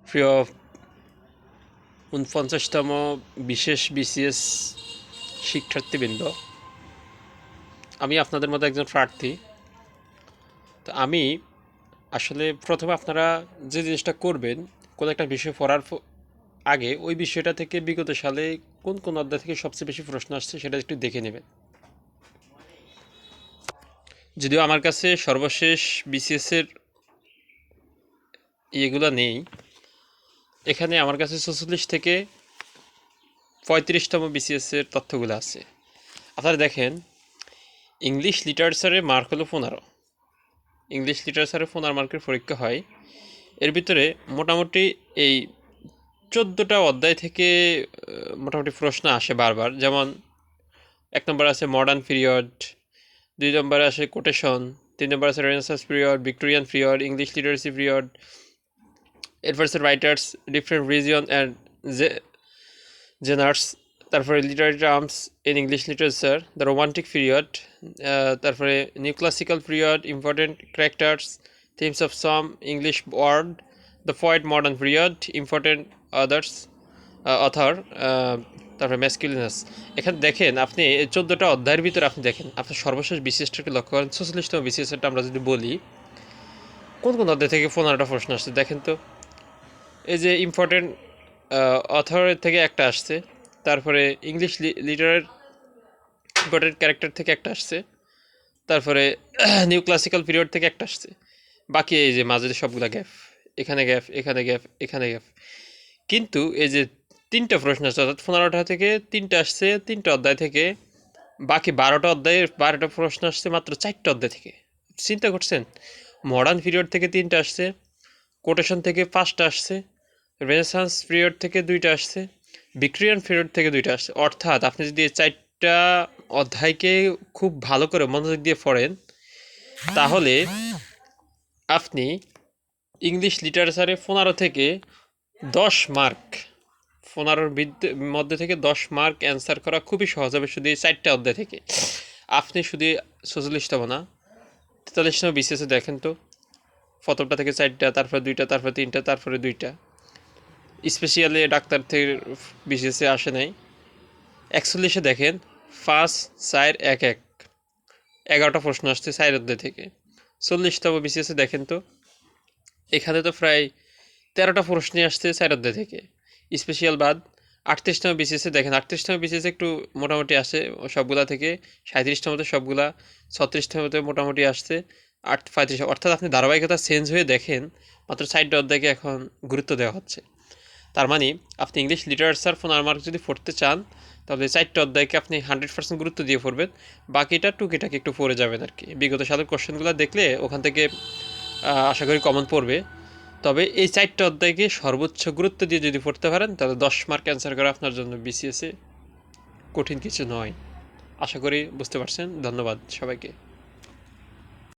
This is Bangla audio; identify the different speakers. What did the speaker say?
Speaker 1: প্রিয় ৪৯তম বিশেষ বিসিএস শিক্ষার্থীবৃন্দ, আমি আপনাদের মতো একজন প্রার্থী। তো আমি আসলে প্রথমে আপনারা যে জিনিসটা করবেন, কোনো একটা বিষয় পড়ার আগে ওই বিষয়টা থেকে বিগত সালে কোন কোন অধ্যায় থেকে সবচেয়ে বেশি প্রশ্ন আসছে সেটা একটু দেখে নেবেন। যদিও আমার কাছে সর্বশেষ বিসিএসের ইয়েগুলো নেই, এখানে আমার কাছে ৪৬ থেকে ৩৫তম বিসিএসের তথ্যগুলো আছে। আপনারা দেখেন, ইংলিশ লিটারেচারে মার্ক হলো ১৫। ইংলিশ লিটারেচারে ১৫ মার্কের পরীক্ষা হয়। এর ভিতরে মোটামুটি এই ১৪টা অধ্যায় থেকে মোটামুটি প্রশ্ন আসে বারবার। যেমন ১ নম্বরে আছে মডার্ন পিরিয়ড, ২ নম্বরে আসে কোটেশন, ৩ নম্বরে আছে renaissance period, Victorian period, English literacy period, এরপর আছে writers, different region and genres, তারপরে literary terms in English literature, the romantic period, তারপরে new classical period, important characters, themes of some English word, the poet modern period, important others, author, তারপরে ম্যাসকুলিনাস। এখানে দেখেন আপনি ১৪টা অধ্যায়ের ভিতরে আপনি দেখেন, আপনার সর্বশেষ বিসিএসটাকে লক্ষ্য করেন। ৪৬তম বিসিএসটা আমরা যদি বলি, কোন কোন অধ্যায় থেকে ১৫টা প্রশ্ন আসছে দেখেন তো। এই যে ইম্পর্টেন্ট অথরের থেকে একটা আসছে, তারপরে ইংলিশ লিটারের ইম্পর্টেন্ট ক্যারেক্টার থেকে একটা আসছে, তারপরে নিউ ক্লাসিক্যাল পিরিয়ড থেকে একটা আসছে। বাকি এই যে মাঝে সবগুলা গ্যাপ, এখানে গ্যাপ, এখানে গ্যাপ, এখানে গ্যাপ। কিন্তু এই যে ৩টা প্রশ্ন আসছে, অর্থাৎ ১৫টা থেকে ৩টা আসছে ৩টা অধ্যায় থেকে, বাকি ১২টা অধ্যায়ের ১২টা প্রশ্ন আসছে মাত্র 4টা অধ্যায় থেকে। চিন্তা করছেন, মডার্ন পিরিয়ড থেকে 3টা আসছে, কোটেশন থেকে 5টা আসছে, রেনেসাঁস পিরিয়ড থেকে 2টা আসছে, ভিক্টোরিয়ান পিরিয়ড থেকে 2টা আসছে। অর্থাৎ আপনি যদি এই 4টা অধ্যায়কে খুব ভালো করে মনোযোগ দিয়ে পড়েন, তাহলে আপনি ইংলিশ লিটারেচারে ১৫ থেকে ১০ মার্ক, ১৫-র মধ্যে থেকে ১০ মার্ক অ্যান্সার করা খুবই সহজ হবে শুধু এই 4টা অধ্যায় থেকে। আপনি শুধু ৪৬তম না, ৪৩তম বিসিএসে দেখেন তো, প্রথমটা থেকে 4টা, তারপর 2টা, তারপর 3টা, তারপরে 2টা। স্পেশালি ডাক্তার থেকে বিসিএসে আসে নাই। ৪১-এ দেখেন ৫, ৪, ১, ১, ১১টা প্রশ্ন আসছে 4 অধ্যায় থেকে। ৪০তম বিসিএসে দেখেন তো, এখানে তো প্রায় 13টা প্রশ্নই আসছে 4 অধ্যায় থেকে, স্পেশাল বাদ। ৩৮তম বিসিএসে দেখেন, ৩৮তম বিসিএসে একটু মোটামুটি আসে সবগুলা থেকে, ৩৭তমতে সবগুলা, ৩৬তমতে মোটামুটি আসছে ৩৫। অর্থাৎ আপনি ধারাবাহিকতা চেঞ্জ হয়ে দেখেন, মাত্র 4টা অধ্যায়কে এখন গুরুত্ব দেওয়া হচ্ছে। তার মানে আপনি ইংলিশ লিটারেচার 15 মার্ক যদি পড়তে চান, তাহলে 4টা অধ্যায়কে আপনি 100% গুরুত্ব দিয়ে পড়বেন, বাকিটা টুকিটাকি একটু পড়ে যাবেন আর কি। বিগত সালের কোশ্চেনগুলো দেখলে ওখান থেকে আশা করি কমন পড়বে। তবে এই 4টা অধ্যায়কে সর্বোচ্চ গুরুত্ব দিয়ে যদি পড়তে পারেন, তাহলে 10 মার্ক অ্যান্সার করা আপনার জন্য বিসিএসে কঠিন কিছু নয়। আশা করি বুঝতে পারছেন। ধন্যবাদ সবাইকে।